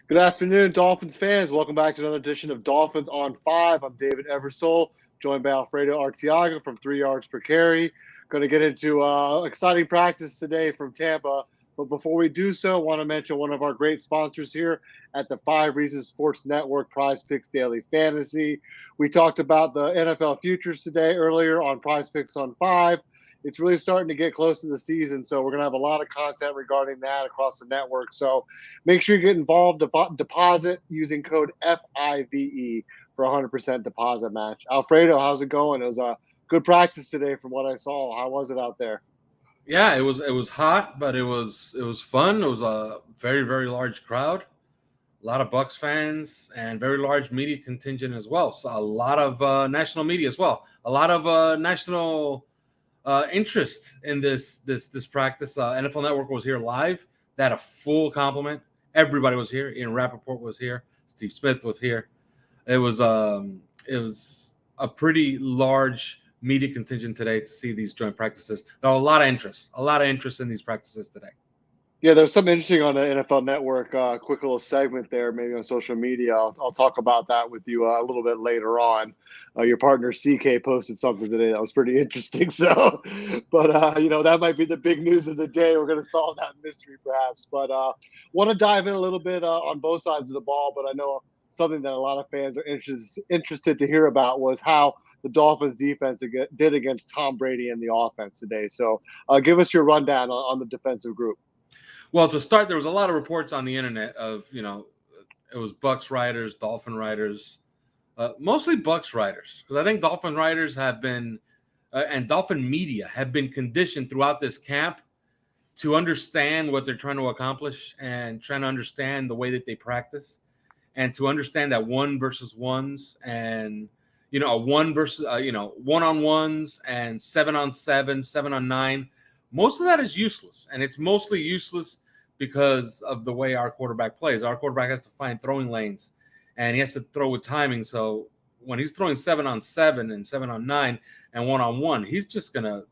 Good afternoon, Dolphins fans. Welcome back to another edition of Dolphins on 5. I'm David Eversole, joined by Alfredo Arteaga from 3 Yards Per Carry. Going to get into exciting practice today from Tampa. But before we do so, I want to mention one of our great sponsors here at the 5 Reasons Sports Network, Prize Picks Daily Fantasy. We talked about the NFL futures today earlier on Prize Picks on 5. It's really starting to get close to the season, so we're going to have a lot of content regarding that across the network. So make sure you get involved. Deposit using code FIVE for 100% deposit match. Alfredo, how's it going? It was a good practice today from what I saw. How was it out there? Yeah, it was hot, but it was fun. It was a very large crowd, a lot of Bucks fans, and very large media contingent as well. So a lot of national media as well. A lot of national interest in this practice. NFL Network was here live. They had a full complement. Everybody was here. Ian Rappaport was here. Steve Smith was here. It was a pretty large media contingent today to see these joint practices. There was a lot of interest in these practices today. Yeah, there's something interesting on the NFL Network. Quick little segment there, maybe on social media. I'll talk about that with you a little bit later on. Your partner CK posted something today that was pretty interesting. So, but that might be the big news of the day. We're going to solve that mystery, perhaps. But want to dive in a little bit on both sides of the ball. But I know something that a lot of fans are interested to hear about was how the Dolphins defense did against Tom Brady and the offense today. So, give us your rundown on the defensive group. Well, to start, there was a lot of reports on the internet of, it was Bucks writers, Dolphin writers, mostly Bucks writers, because I think Dolphin writers have been, and Dolphin media have been conditioned throughout this camp to understand what they're trying to accomplish and trying to understand the way that they practice and to understand that one versus ones and, a one versus, one-on-ones and 7-on-7, 7-on-9. Most of that is useless, and it's mostly useless because of the way our quarterback plays. Our quarterback has to find throwing lanes, and he has to throw with timing. So when he's throwing 7-on-7 and 7-on-9 and 1-on-1, he's just going to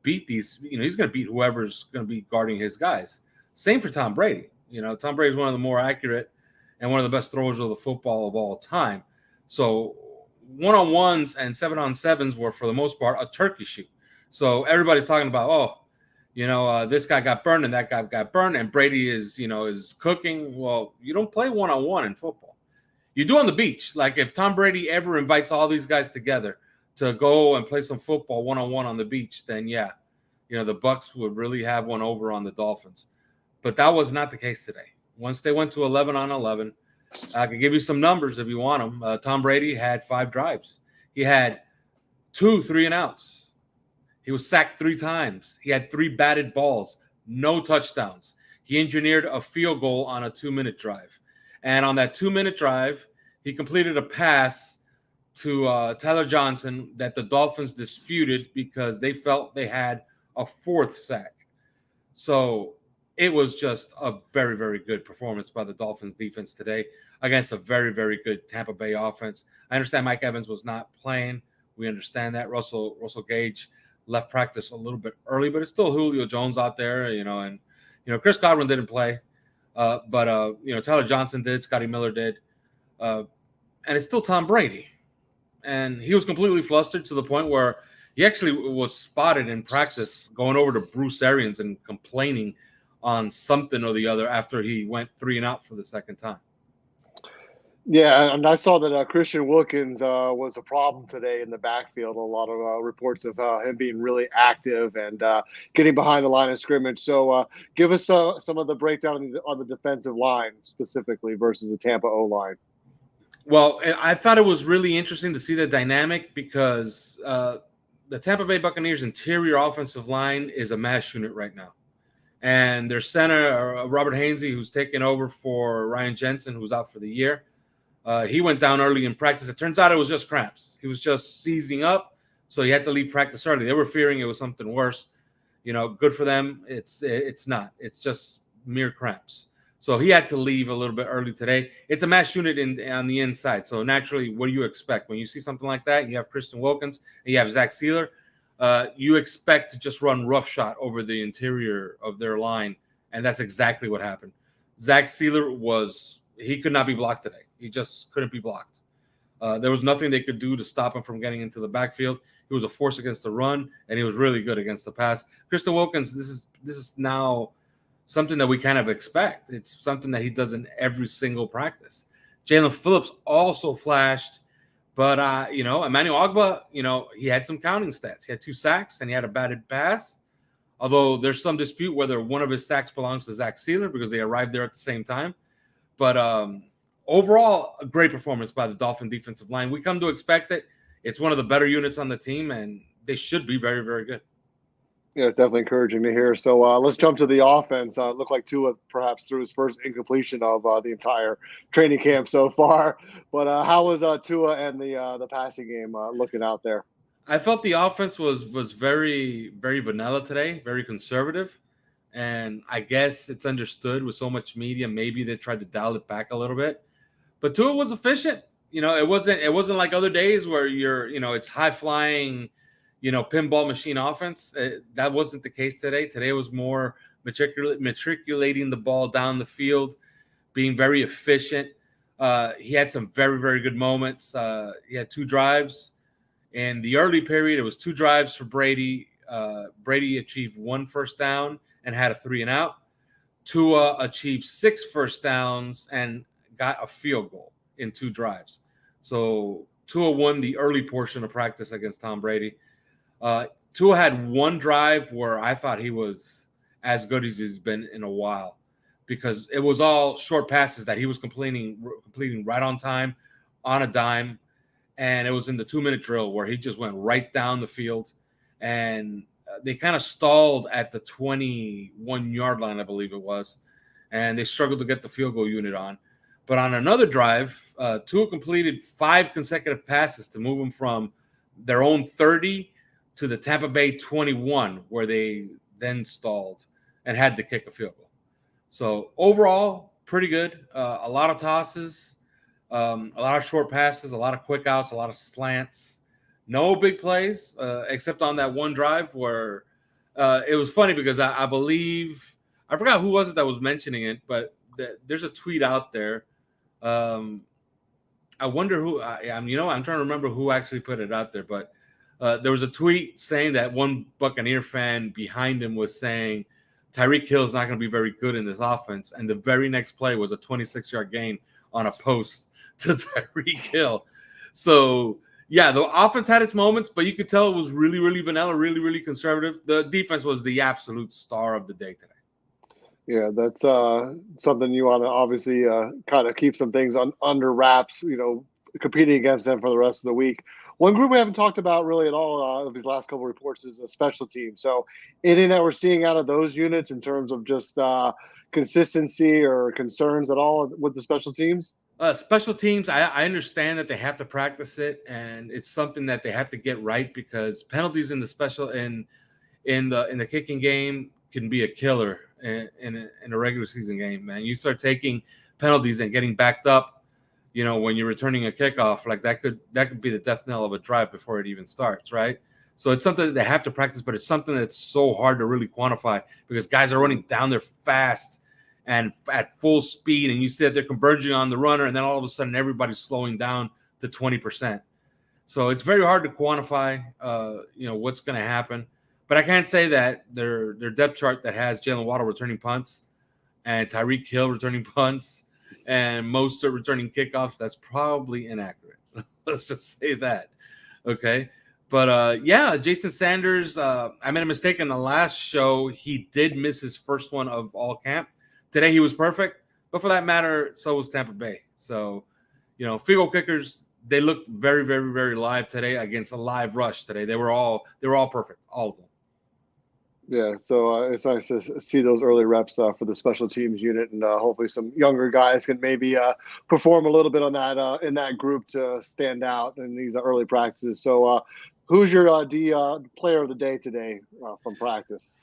beat these. He's going to beat whoever's going to be guarding his guys. Same for Tom Brady. Tom Brady is one of the more accurate and one of the best throwers of the football of all time. So 1-on-1s and 7-on-7s were, for the most part, a turkey shoot. So everybody's talking about, this guy got burned and that guy got burned, and Brady is cooking. Well, you don't play 1-on-1 in football. You do on the beach. Like if Tom Brady ever invites all these guys together to go and play some football 1-on-1 on the beach, then yeah, the Bucks would really have one over on the Dolphins. But that was not the case today. Once they went to 11-on-11, I could give you some numbers if you want them. Tom Brady had 5 drives. He had 2 3-and-outs. He was sacked 3 times. He had 3 batted balls, no touchdowns. He engineered a field goal on a 2-minute drive. And on that 2-minute drive, he completed a pass to Tyler Johnson that the Dolphins disputed because they felt they had a 4th sack. So it was just a very good performance by the Dolphins defense today against a very good Tampa Bay offense. I understand Mike Evans was not playing. We understand that. Russell Gage left practice a little bit early, but it's still Julio Jones out there, and Chris Godwin didn't play, but Tyler Johnson did, Scotty Miller did, and it's still Tom Brady, and he was completely flustered to the point where he actually was spotted in practice going over to Bruce Arians and complaining on something or the other after he went 3-and-out for the second time. Yeah, and I saw that Christian Wilkins was a problem today in the backfield. A lot of reports of him being really active and getting behind the line of scrimmage. So give us some of the breakdown on the defensive line specifically versus the Tampa O-line. Well, I thought it was really interesting to see the dynamic because the Tampa Bay Buccaneers interior offensive line is a mass unit right now. And their center, Robert Hainsey, who's taken over for Ryan Jensen, who's out for the year, he went down early in practice. It turns out it was just cramps. He was just seizing up, so he had to leave practice early. They were fearing it was something worse. Good for them. It's not. It's just mere cramps. So he had to leave a little bit early today. It's a mass unit on the inside. So naturally, what do you expect? When you see something like that, you have Christian Wilkins and you have Zach Sealer, you expect to just run roughshod over the interior of their line, and that's exactly what happened. Zach Sealer was he could not be blocked today. He just couldn't be blocked. There was nothing they could do to stop him from getting into the backfield. He was a force against the run, and he was really good against the pass. Christian Wilkins, this is now something that we kind of expect. It's something that he does in every single practice. Jalen Phillips also flashed, but Emmanuel Ogbah, he had some counting stats. He had 2 sacks and he had a batted pass. Although there's some dispute whether one of his sacks belongs to Zach Sealer because they arrived there at the same time. But overall, a great performance by the Dolphin defensive line. We come to expect it. It's one of the better units on the team, and they should be very, very good. Yeah, it's definitely encouraging to hear. So let's jump to the offense. It looked like Tua perhaps threw his first incompletion of the entire training camp so far. But how was Tua and the passing game looking out there? I felt the offense was very, very vanilla today, very conservative. And I guess it's understood with so much media, maybe they tried to dial it back a little bit. But Tua was efficient. It wasn't like other days where it's high flying, pinball machine offense. That wasn't the case today. Today was more matriculating the ball down the field, being very efficient. He had some very, very good moments. He had 2 drives. In the early period, it was 2 drives for Brady. Brady achieved 1 first down and had a 3-and-out. Tua achieved 6 first downs and got a field goal in 2 drives. So Tua won the early portion of practice against Tom Brady. Tua had 1 drive where I thought he was as good as he's been in a while because it was all short passes that he was completing right on time, on a dime, and it was in the 2-minute drill where he just went right down the field, and they kind of stalled at the 21-yard line, I believe it was, and they struggled to get the field goal unit on. But on another drive, Tua completed 5 consecutive passes to move them from their own 30 to the Tampa Bay 21, where they then stalled and had to kick a field goal. So overall, pretty good. A lot of tosses, a lot of short passes, a lot of quick outs, a lot of slants. No big plays, except on that 1 drive where it was funny because I believe – I forgot who was it that was mentioning it, but there's a tweet out there. I wonder who I'm trying to remember who actually put it out there, but there was a tweet saying that one Buccaneer fan behind him was saying Tyreek Hill is not going to be very good in this offense. And the very next play was a 26-yard gain on a post to Tyreek Hill. So yeah, the offense had its moments, but you could tell it was really, really vanilla, really, really conservative. The defense was the absolute star of the day today. Yeah, that's something you want to obviously kind of keep some things under wraps, competing against them for the rest of the week. One group we haven't talked about really at all of these last couple of reports is a special team. So anything that we're seeing out of those units in terms of just consistency or concerns at all with the special teams? Special teams, I understand that they have to practice it, and it's something that they have to get right because penalties in the special in the kicking game can be a killer in a regular season game, man. You start taking penalties and getting backed up, when you're returning a kickoff, like that could be the death knell of a drive before it even starts, right? So it's something that they have to practice, but it's something that's so hard to really quantify because guys are running down there fast and at full speed, and you see that they're converging on the runner, and then all of a sudden everybody's slowing down to 20%. So it's very hard to quantify, what's going to happen. But I can't say that their depth chart that has Jalen Waddle returning punts and Tyreek Hill returning punts and Mostert returning kickoffs, that's probably inaccurate. Let's just say that. Okay. But, Jason Sanders, I made a mistake in the last show. He did miss his first one of all camp. Today he was perfect. But for that matter, so was Tampa Bay. So, field goal kickers, they looked very, very, very live today against a live rush today. They were all perfect, all of them. Yeah, so it's nice to see those early reps for the special teams unit, and hopefully some younger guys can maybe perform a little bit on that in that group to stand out in these early practices. So, who's your player of the day today from practice?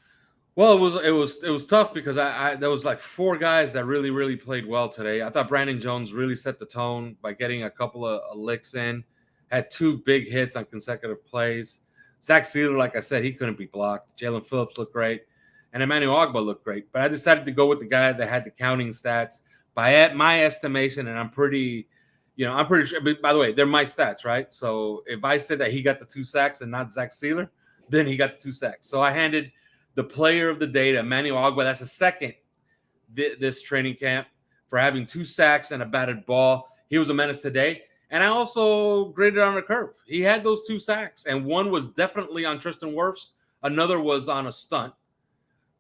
Well, it was tough because there was like 4 guys that really, really played well today. I thought Brandon Jones really set the tone by getting a couple of licks in, had 2 big hits on consecutive plays. Zach Sealer, like I said, he couldn't be blocked. Jalen Phillips looked great. And Emmanuel Ogbah looked great. But I decided to go with the guy that had the counting stats by my estimation, and I'm pretty sure. By the way, they're my stats, right? So if I said that he got the 2 sacks and not Zach Sealer, then he got the 2 sacks. So I handed the player of the day to Emmanuel Ogbah. That's the second this training camp for having 2 sacks and a batted ball. He was a menace today. And I also graded on the curve. He had those 2 sacks, and one was definitely on Tristan Wirfs. Another was on a stunt.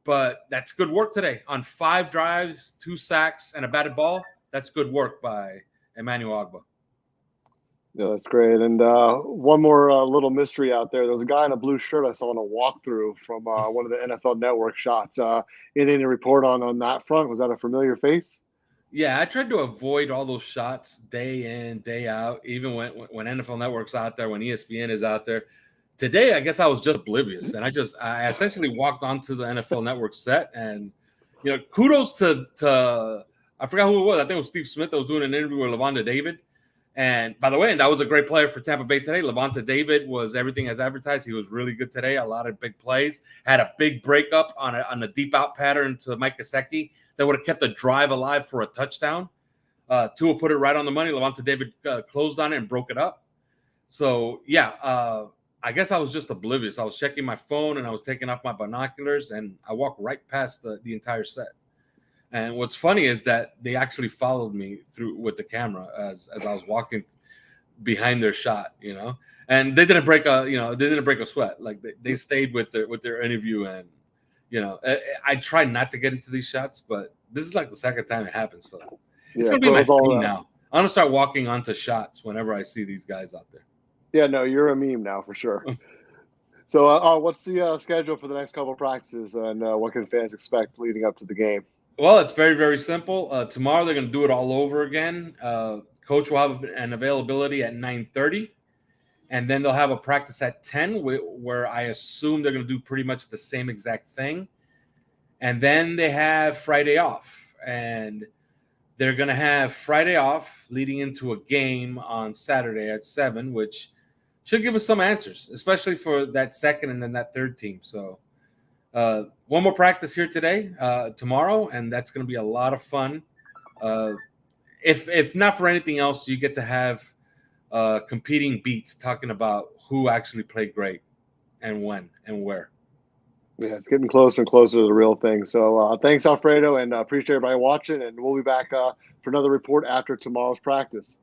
But that's good work today. On 5 drives, 2 sacks, and a batted ball, that's good work by Emmanuel Ogbah. Yeah, that's great. And one more little mystery out there. There was a guy in a blue shirt I saw in a walkthrough from one of the NFL Network shots. Anything to report on that front? Was that a familiar face? Yeah, I tried to avoid all those shots day in, day out, even when NFL Network's out there, when ESPN is out there. Today, I guess I was just oblivious, and I essentially walked onto the NFL Network set, and kudos to I forgot who it was. I think it was Steve Smith that was doing an interview with Lavonda David. And by the way, that was a great player for Tampa Bay today. Lavonda David was everything as advertised. He was really good today. A lot of big plays. Had a big breakup on a deep out pattern to Mike Gesicki that would have kept the drive alive for a touchdown. Tua put it right on the money. Lavonda David closed on it and broke it up. So, I guess I was just oblivious. I was checking my phone and I was taking off my binoculars, and I walked right past the entire set. And what's funny is that they actually followed me through with the camera as I was walking behind their shot, and they didn't break a sweat. Like they stayed with their interview, and I try not to get into these shots, but this is like the second time it happened. So it's gonna be my thing now. I'm gonna start walking onto shots whenever I see these guys out there. Yeah, no, you're a meme now for sure. So what's the schedule for the next couple of practices, and what can fans expect leading up to the game? Well, it's very, very simple. Tomorrow they're going to do it all over again. Coach will have an availability at 9:30, and then they'll have a practice at 10, where I assume they're going to do pretty much the same exact thing. And then they have Friday off, and they're going to have Friday off leading into a game on Saturday at 7, which should give us some answers, especially for that second and then that third team. So one more practice here today, tomorrow, and that's going to be a lot of fun. If not for anything else, you get to have competing beats talking about who actually played great and when and where. Yeah, it's getting closer and closer to the real thing. So thanks, Alfredo, and appreciate everybody watching, and we'll be back for another report after tomorrow's practice.